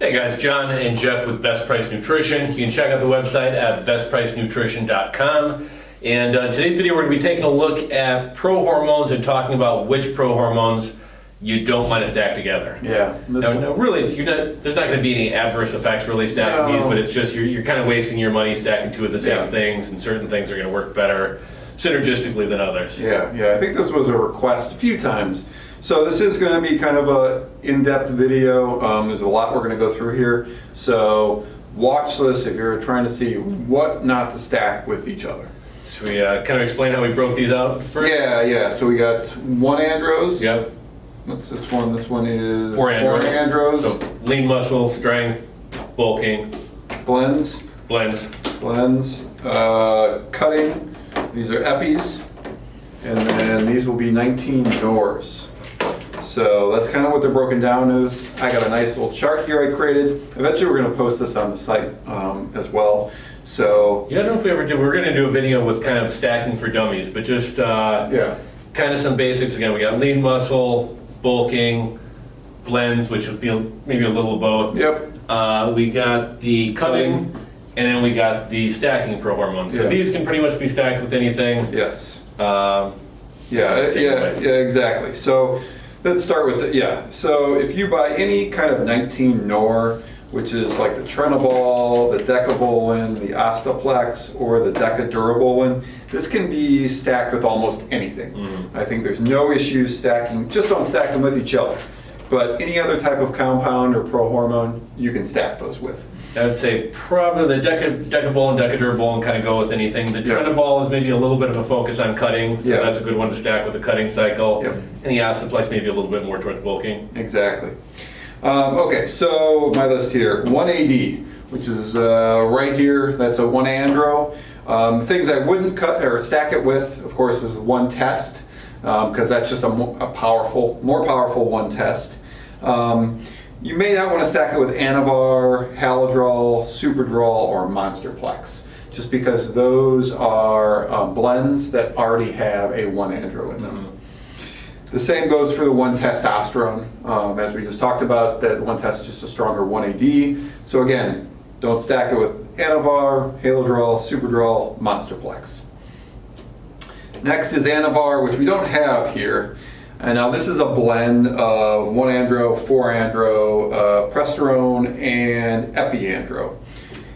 Hey guys, John and Jeff with Best Price Nutrition. You can check out the website at BestPriceNutrition.com. And today's video we're going to be taking a look at prohormones and talking about which prohormones you don't want to stack together. Yeah. Now, really, there's not going to be any adverse effects really stacking these, but it's just you're kind of wasting your money stacking two of the same things, and certain things are going to work better synergistically than others. Yeah. I think this was a request a few times. So this is going to be kind of a in-depth video. There's a lot we're going to go through here. So watch this if you're trying to see what not to stack with each other. Should we kind of explain how we broke these out first? Yeah. So we got one Andros. Yep. What's this one? This one is Four Andros. So lean muscle, strength, bulking. blends. Cutting. These are Epis. And then these will be 19 Nors. So that's kind of what they're broken down as. I got a nice little chart here I created. Eventually we're going to post this on the site as well. So I don't know if we ever did. We're going to do a video with kind of stacking for dummies, but just kind of some basics again. We got lean muscle, bulking, blends, which would be maybe a little of both. Yep. We got the cutting, and then we got the stacking prohormones. So these can pretty much be stacked with anything. Yes. Yeah, Exactly. So let's start with So if you buy any kind of 19 Nor, which is like the Trenibol, the Decabolin, the Ostaplex, or the Decadurabolin, this can be stacked with almost anything. I think there's no issue stacking. Just don't stack them with each other. But any other type of compound or prohormone, you can stack those with. I would say probably the Decabolin, Decadurabolin kind of go with anything. The Trenibol is maybe a little bit of a focus on cutting, so that's a good one to stack with the cutting cycle. And the Ostaplex maybe a little bit more towards bulking. Exactly. Okay, so my list here, 1AD, which is right here, that's a 1 Andro. Things I wouldn't cut or stack it with, of course, is 1 test, because that's just a more powerful 1 test. You may not want to stack it with Anavar, Halodrol, Superdrol, or Monsterplex, just because those are blends that already have a 1 Andro in them. The same goes for the 1 testosterone. As we just talked about, that 1 test is just a stronger 1AD. So again, don't stack it with Anavar, Halodrol, Superdrol, Monsterplex. Next is Anavar, which we don't have here. And now this is a blend of 1 Andro, 4 Andro, Presterone, and Epiandro.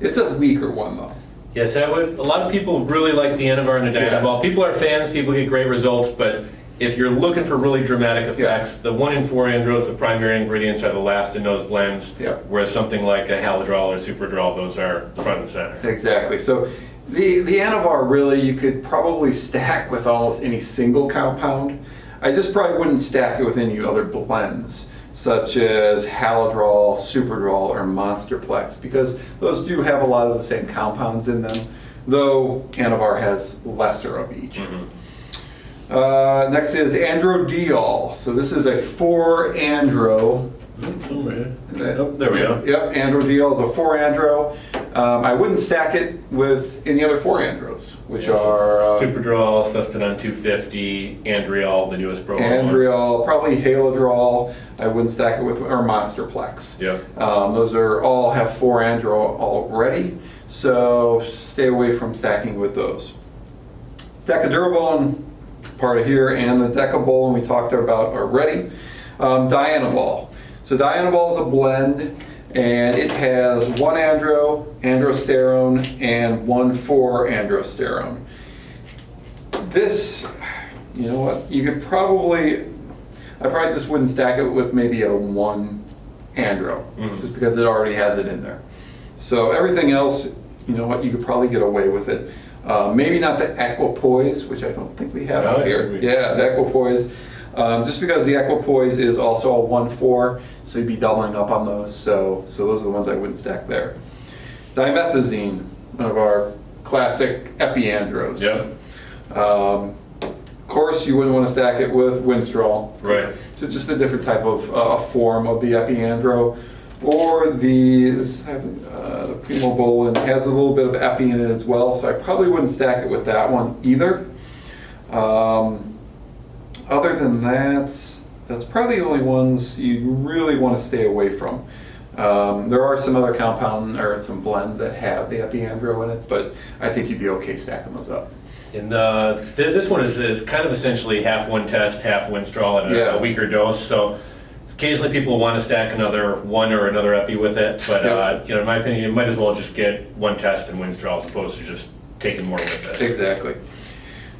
It's a weaker one though. Yes, a lot of people really like the Anavar and the Dianabol. People are fans, people get great results, but if you're looking for really dramatic effects, the 1 and 4 Andros, the primary ingredients, are the last in those blends, whereas something like a Halodrol or Superdrol, those are front and center. Exactly. So the Anavar, really, you could probably stack with almost any single compound. I just probably wouldn't stack it with any other blends, such as Halodrol, Superdrol, or Monsterplex, because those do have a lot of the same compounds in them, though Anavar has lesser of each. Next is Androdiol. So this is a 4 Andro. There we go. Yep, Androdiol is a 4 Andro. I wouldn't stack it with any other 4 Andros, which are Superdrol, Sustanon 250, Andriol, the newest prohormone. Andriol, probably Halodrol. I wouldn't stack it with, or Monsterplex. Those are all have 4 Andro already, so stay away from stacking with those. Decadurabolin, part of here, and the Decabolin we talked about already. Dianabol. So Dianabol is a blend, and it has 1 Andro, androsterone, and 1 4 androsterone. This, you know what, you could probably, I probably just wouldn't stack it with maybe a 1 Andro, just because it already has it in there. So everything else, you know what, you could probably get away with it. Maybe not the Equipoise, which I don't think we have out here. Yeah, the Equipoise. Just because the Equipoise is also a 1,4, so you'd be doubling up on those. So those are the ones I wouldn't stack there. Dimethazine, one of our classic Epiandros. Of course, you wouldn't want to stack it with Winstrol. So just a different type of form of the Epiandro. Or the Primobolin has a little bit of Epi in it as well, so I probably wouldn't stack it with that one either. Other than that, that's probably the only ones you really want to stay away from. There are some other compound or some blends that have the Epiandro in it, but I think you'd be okay stacking those up. And this one is kind of essentially half one test, half Winstrol at a weaker dose. So occasionally people want to stack another one or another Epi with it, but in my opinion, you might as well just get one test and Winstrol as opposed to just taking more with it. Exactly.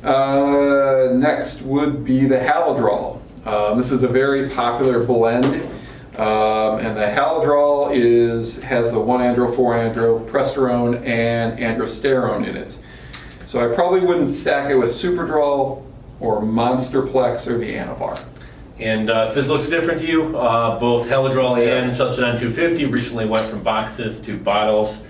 Next would be the Halodrol. This is a very popular blend, and the Halodrol has the 1-andro, 4-andro, presterone, and androsterone in it. So I probably wouldn't stack it with Superdrol or Monsterplex or the Anavar. And if this looks different to you, both Halodrol and Sustanon 250 recently went from boxes to bottles.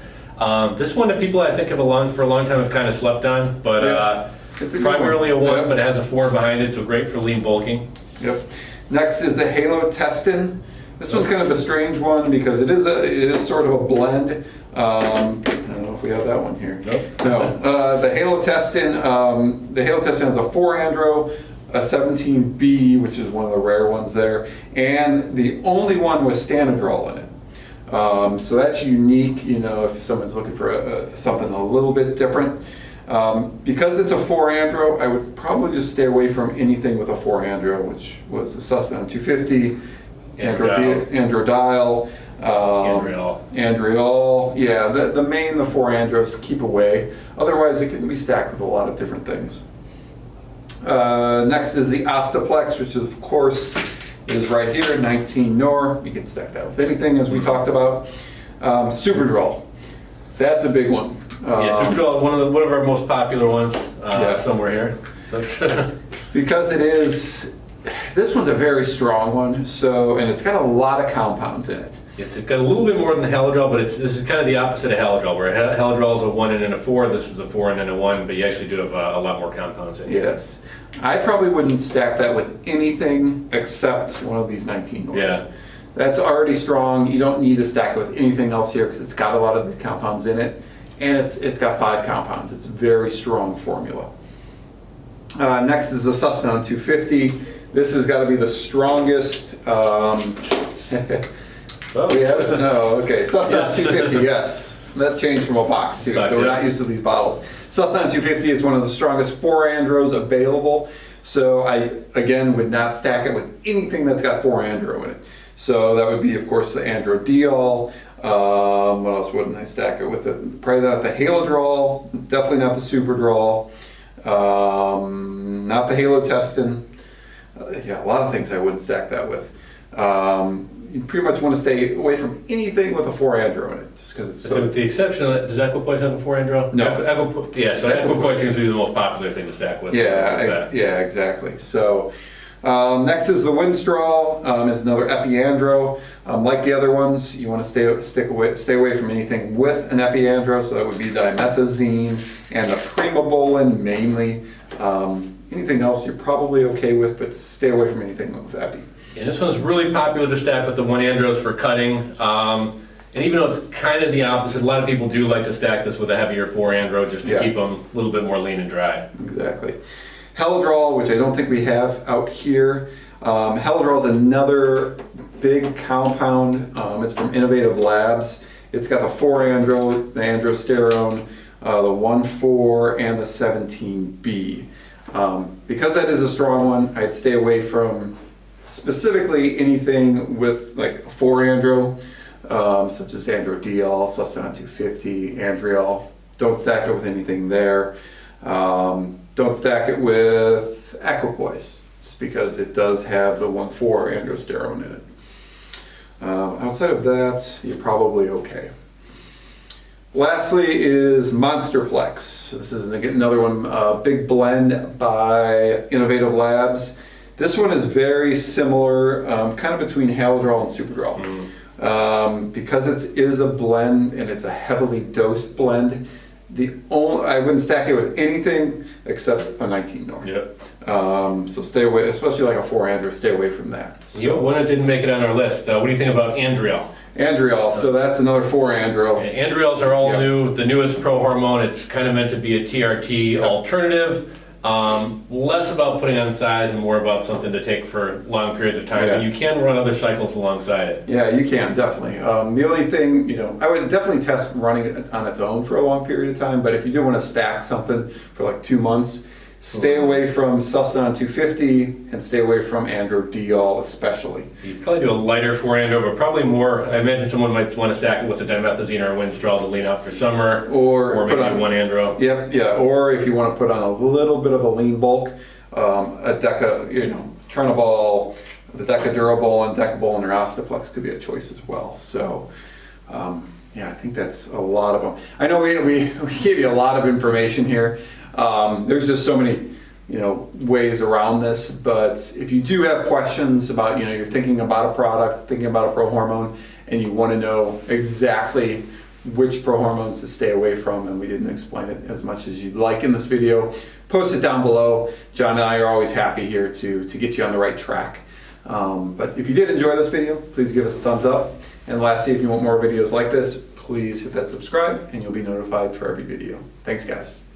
This one that people I think for a long time have kind of slept on, but it's primarily a 1, but it has a 4 behind it, so great for lean bulking. Yep. Next is the Halotestin. This one's kind of a strange one because it is sort of a blend. I don't know if we have that one here. Nope. No. The Halotestin has a 4-andro, a 17B, which is one of the rare ones there, and the only one with Stanidrol in it. So that's unique, if someone's looking for something a little bit different. Because it's a 4-andro, I would probably just stay away from anything with a 4-andro, which was the Sustanon 250, Androdial, Andriol. Yeah, the 4-andros, keep away. Otherwise, it can be stacked with a lot of different things. Next is the Ostaplex, which of course is right here, 19 Nor. You can stack that with anything, as we talked about. Superdrol, that's a big one. Superdrol, one of our most popular ones, somewhere here. Because this one's a very strong one, and it's got a lot of compounds in it. It's got a little bit more than the Halodrol, but this is kind of the opposite of Halodrol, where Halodrol is a 1 and then a 4, this is a 4 and then a 1, but you actually do have a lot more compounds in it. Yes. I probably wouldn't stack that with anything except one of these 19 Nors. Yeah. That's already strong. You don't need to stack it with anything else here because it's got a lot of the compounds in it, and it's got 5 compounds. It's a very strong formula. Next is the Sustanon 250. This has got to be the strongest. We have it? No, okay. Sustanon 250, yes. That changed from a box too, so we're not used to these bottles. Sustanon 250 is one of the strongest 4-andros available, so I, again, would not stack it with anything that's got 4-andro in it. So that would be, of course, the Androdiol. What else wouldn't I stack it with? Probably not the Halodrol, definitely not the Superdrol, not the Halotestin. A lot of things I wouldn't stack that with. You pretty much want to stay away from anything with a 4-andro in it, just because it's so. With the exception of that, does Equipoise have a 4-andro? No. Equipoise seems to be the most popular thing to stack with. Yeah, exactly. So next is the Winstrol. Is another Epiandro. Like the other ones, you want to stay away from anything with an Epiandro. So that would be dimethazine and the primobolan mainly. Anything else you're probably okay with, but stay away from anything with Epi. And this one's really popular to stack with the 1-andros for cutting. And even though it's kind of the opposite, a lot of people do like to stack this with a heavier 4-andro just to keep them a little bit more lean and dry. Exactly. Halodrol, which I don't think we have out here. Halodrol is another big compound. It's from Innovative Labs. It's got the 4-andro, the androsterone, the 1,4, and the 17B. Because that is a strong one, I'd stay away from specifically anything with like 4-andro, such as Androdiol, Sustanon 250, Andriol. Don't stack it with anything there. Don't stack it with Equipoise, just because it does have the 1,4 androsterone in it. Outside of that, you're probably okay. Lastly is Monsterplex. This is another one, big blend by Innovative Labs. This one is very similar, kind of between Halodrol and Superdrol. Because it is a blend and it's a heavily dosed blend, I wouldn't stack it with anything except a 19 Nor. Yep. So stay away, especially like a 4-andro, stay away from that. So. One that didn't make it on our list. What do you think about Andriol? Andriol, so that's another 4-andro. Andriols are all new, the newest prohormone. It's kind of meant to be a TRT alternative. Less about putting on size and more about something to take for long periods of time. Yeah. And you can run other cycles alongside it. Yeah, you can, definitely. The only thing, I would definitely test running it on its own for a long period of time, but if you do want to stack something for like 2 months, stay away from Sustanon 250 and stay away from Andro D-All especially. You'd probably do a lighter 4-andro, but probably more. I imagine someone might want to stack it with a dimethazine or a Winstrol to lean out for summer, Or maybe put on 1-andro. Yep, yeah. Or if you want to put on a little bit of a lean bulk, a Deca, Trenibol, the Deca Durable and Decabol and Rastaplex could be a choice as well. So, yeah, I think that's a lot of them. I know we gave you a lot of information here. There's just so many, ways around this, but if you do have questions about, you're thinking about a product, thinking about a prohormone, and you want to know exactly which prohormones to stay away from, and we didn't explain it as much as you'd like in this video, post it down below. John and I are always happy here to get you on the right track. But if you did enjoy this video, please give us a thumbs up. And lastly, if you want more videos like this, please hit that subscribe and you'll be notified for every video. Thanks, guys.